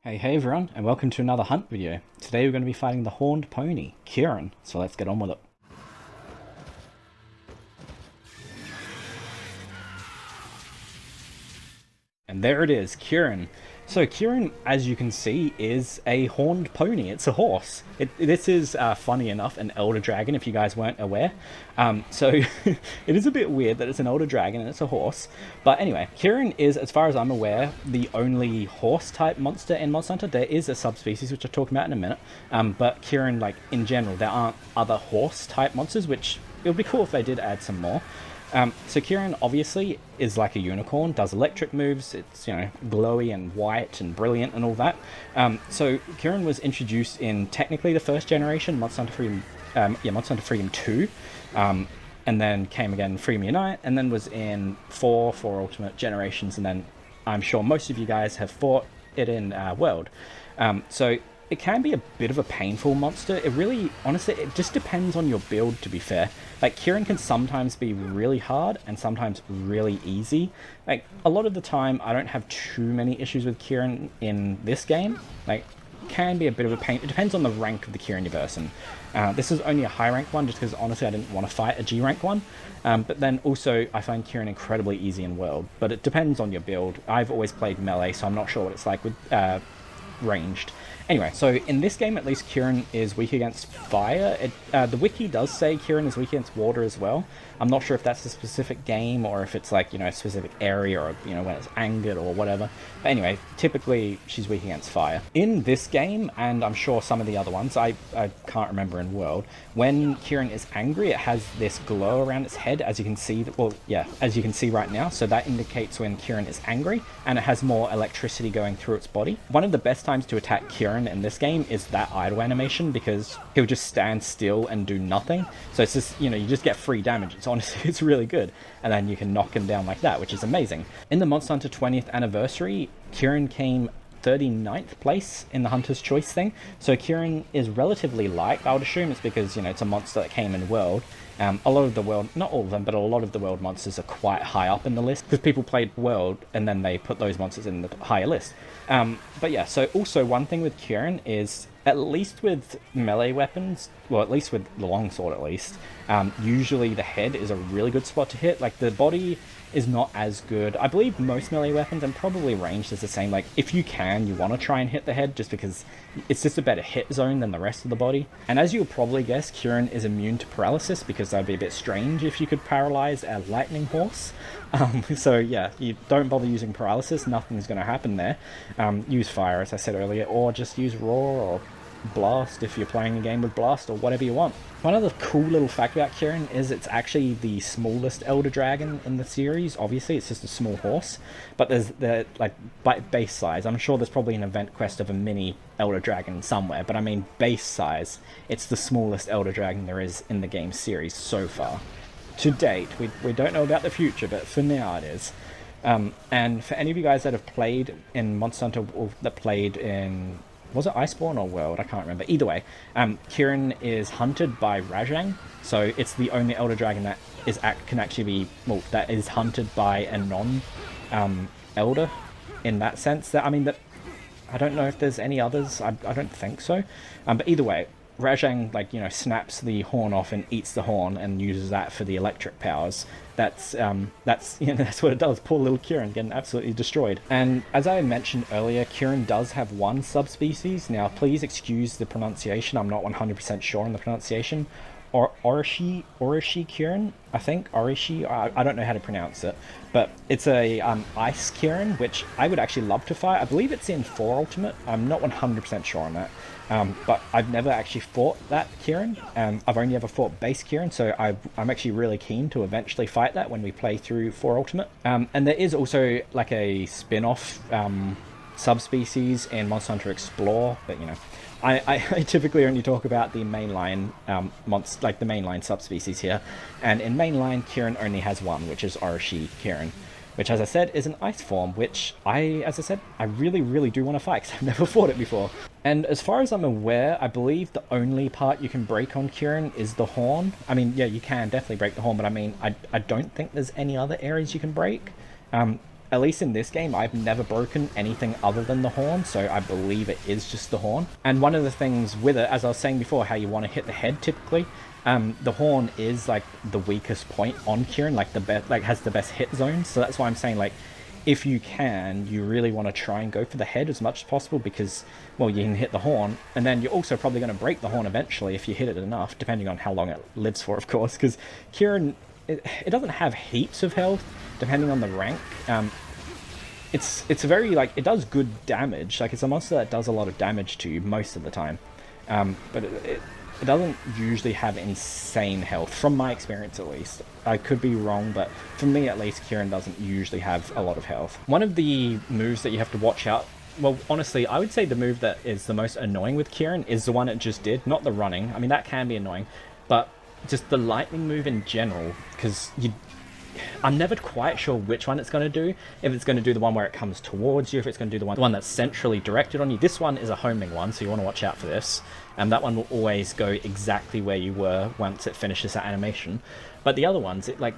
Hey everyone, and welcome to another hunt video. Today we're going to be fighting the horned pony, Kirin, so let's get on with it. And there it is, Kirin. So Kirin, as you can see, is a horned pony. It's a horse. This is, funny enough, an elder dragon, if you guys weren't aware. So it is a bit weird that it's an elder dragon and it's a horse. But anyway, Kirin is, as far as I'm aware, the only horse-type monster in Monster Hunter. There is a subspecies, which I'll talk about in a minute. But Kirin, like, in general, there aren't other horse-type monsters, which it would be cool if they did add some more. So Kirin obviously is like a unicorn, does electric moves, it's, you know, glowy and white and brilliant and all that. So Kirin was introduced in technically the first generation, Monster Hunter Freedom, Monster Hunter Freedom 2, and then came again Freedom Unite, and then was in four Ultimate Generations, and then I'm sure most of you guys have fought it in World. So it can be a bit of a painful monster. It really, honestly, it just depends on your build, to be fair. Like, Kirin can sometimes be really hard and sometimes really easy. Like, a lot of the time, I don't have too many issues with Kirin in this game. Like, can be a bit of a pain. It depends on the rank of the Kirin universe. And this is only a high rank one, just because honestly I didn't want to fight a G rank one. But then also I find Kirin incredibly easy in World. But it depends on your build. I've always played melee, so I'm not sure what it's like with ranged. Anyway, so in this game, at least, Kirin is weak against fire. The wiki does say Kirin is weak against water as well. I'm not sure if that's a specific game or if it's like, you know, a specific area or, you know, when it's angered or whatever. But anyway, typically she's weak against fire. In this game, and I'm sure some of the other ones, I can't remember in World, when Kirin is angry, it has this glow around its head, as you can see, well, yeah, as you can see right now. So that indicates when Kirin is angry, and it has more electricity going through its body. One of the best times to attack Kirin in this game is that idle animation, because he'll just stand still and do nothing. So it's just, you know, you just get free damage. It's honestly, it's really good. And then you can knock him down like that, which is amazing. In the Monster Hunter 20th anniversary, Kirin came 39th place in the Hunter's Choice thing. So Kirin is relatively light. I would assume it's because, you know, it's a monster that came in World. A lot of the World, not all of them, but a lot of the World monsters are quite high up in the list, because people played World and then they put those monsters in the higher list. But yeah, so also one thing with Kirin is, at least with melee weapons, well, at least with the longsword at least, usually the head is a really good spot to hit. Like, the body is not as good. I believe most melee weapons, and probably ranged, is the same. Like, if you can, you want to try and hit the head, just because it's just a better hit zone than the rest of the body. And as you'll probably guess, Kirin is immune to paralysis, because that'd be a bit strange if you could paralyze a lightning horse. So yeah, you don't bother using paralysis, nothing's going to happen there. Use fire, as I said earlier, or just use roar or blast if you're playing a game with blast, or whatever you want. One other cool little fact about Kirin is it's actually the smallest elder dragon in the series. Obviously it's just a small horse, but there's the, like, base size, I'm sure there's probably an event quest of a mini elder dragon somewhere, but I mean base size, it's the smallest elder dragon there is in the game series so far to date. We don't know about the future, but for now it is. And for any of you guys that have played in Monster Hunter, or that played in, was it Iceborne or World? I can't remember. Either way, Kirin is hunted by Rajang, so it's the only Elder Dragon that can actually be, well, that is hunted by a non-Elder, in that sense. That, I mean, that, I don't know if there's any others. I don't think so. But either way, Rajang, like, you know, snaps the horn off and eats the horn and uses that for the electric powers. That's you know, that's what it does. Poor little Kirin getting absolutely destroyed. And as I mentioned earlier, Kirin does have one subspecies. Now, please excuse the pronunciation. I'm not 100% sure on the pronunciation. Or Orishi Kirin, I think. Orishi, I don't know how to pronounce it. But it's a Ice Kirin, which I would actually love to fight. I believe it's in 4 Ultimate. I'm not 100% sure on that. But I've never actually fought that Kirin. I've only ever fought base Kirin, so I'm actually really keen to eventually fight that when we play through 4 Ultimate. And there is also like a spin-off subspecies in Monster Hunter Explore, but you know, I typically only talk about the mainline like the mainline subspecies here, and in mainline Kirin only has one, which is Orochi Kirin, which, as I said, is an ice form, which as I said, I really do want to fight, because I've never fought it before. And as far as I'm aware, I believe the only part you can break on Kirin is the horn. I mean, yeah, you can definitely break the horn, but I mean, I don't think there's any other areas you can break. at least in this game, I've never broken anything other than the horn, so I believe it is just the horn. And one of the things with it, as I was saying before, how you want to hit the head typically, the horn is like the weakest point on Kirin, like the best, like has the best hit zone. So that's why I'm saying, like, if you can, you really want to try and go for the head as much as possible because, well, you can hit the horn, and then you're also probably going to break the horn eventually if you hit it enough, depending on how long it lives for, of course, because Kirin, it doesn't have heaps of health, depending on the rank. It's a very, like, it does good damage. Like, it's a monster that does a lot of damage to you most of the time. But it doesn't usually have insane health, from my experience at least. I could be wrong, but for me at least, Kirin doesn't usually have a lot of health. One of the moves that you have to watch out, well, honestly, I would say the move that is the most annoying with Kirin is the one it just did, not the running. I mean, that can be annoying, but just the lightning move in general, because I'm never quite sure which one it's going to do. If it's going to do the one where it comes towards you, if it's going to do the one that's centrally directed on you. This one is a homing one, so you want to watch out for this. And that one will always go exactly where you were once it finishes that animation. But the other ones, it like,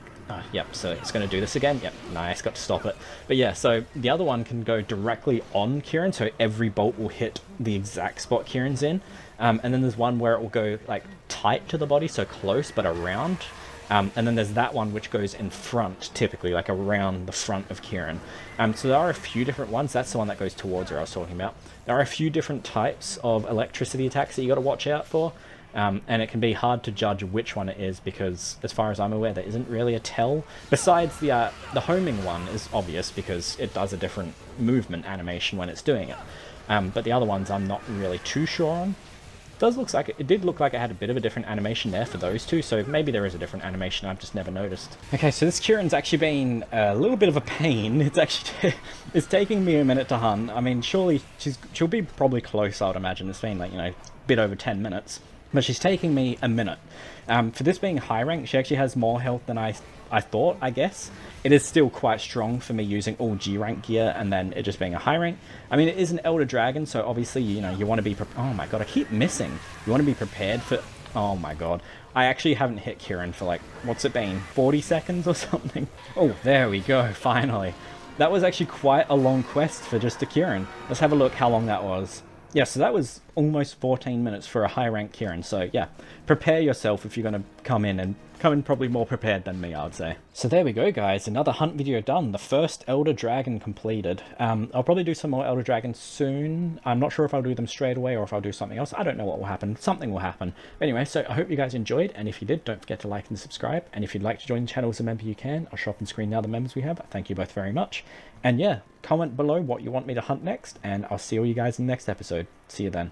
yep, so it's going to do this again. Yep, nice, got to stop it. But yeah, so the other one can go directly on Kirin, so every bolt will hit the exact spot Kirin's in. And then there's one where it will go like tight to the body, so close but around. And then there's that one which goes in front, typically, like around the front of Kirin. So there are a few different ones. That's the one that goes towards her I was talking about. There are a few different types of electricity attacks that you got to watch out for. And it can be hard to judge which one it is because, as far as I'm aware, there isn't really a tell. Besides the homing one is obvious because it does a different movement animation when it's doing it. But the other ones I'm not really too sure on. It did look like it had a bit of a different animation there for those two, so maybe there is a different animation I've just never noticed. Okay, so this Kirin's actually been a little bit of a pain. It's actually it's taking me a minute to hunt. I mean, surely she'll be probably close, I would imagine. It's been like, you know, a bit over 10 minutes. But she's taking me a minute. For this being high rank, she actually has more health than I thought, I guess. It is still quite strong for me using all G rank gear and then it just being a high rank. I mean, it is an Elder Dragon, so obviously, you know, you want to be oh my god, I keep missing. You want to be prepared for, oh my god. I actually haven't hit Kirin for like, what's it been, 40 seconds or something? Oh, there we go, finally. That was actually quite a long quest for just a Kirin. Let's have a look how long that was. Yeah, so that was almost 14 minutes for a high rank Kirin. So yeah, prepare yourself if you're going to come in probably more prepared than me, I would say. So there we go, guys. Another hunt video done. The first Elder Dragon completed. I'll probably do some more Elder Dragons soon. I'm not sure if I'll do them straight away or if I'll do something else. I don't know what will happen. Something will happen. But anyway, so I hope you guys enjoyed. And if you did, don't forget to like and subscribe. And if you'd like to join the channel as a member, you can. I'll show up and screen the other members we have. Thank you both very much. And yeah, comment below what you want me to hunt next. And I'll see all you guys in the next episode. See you then.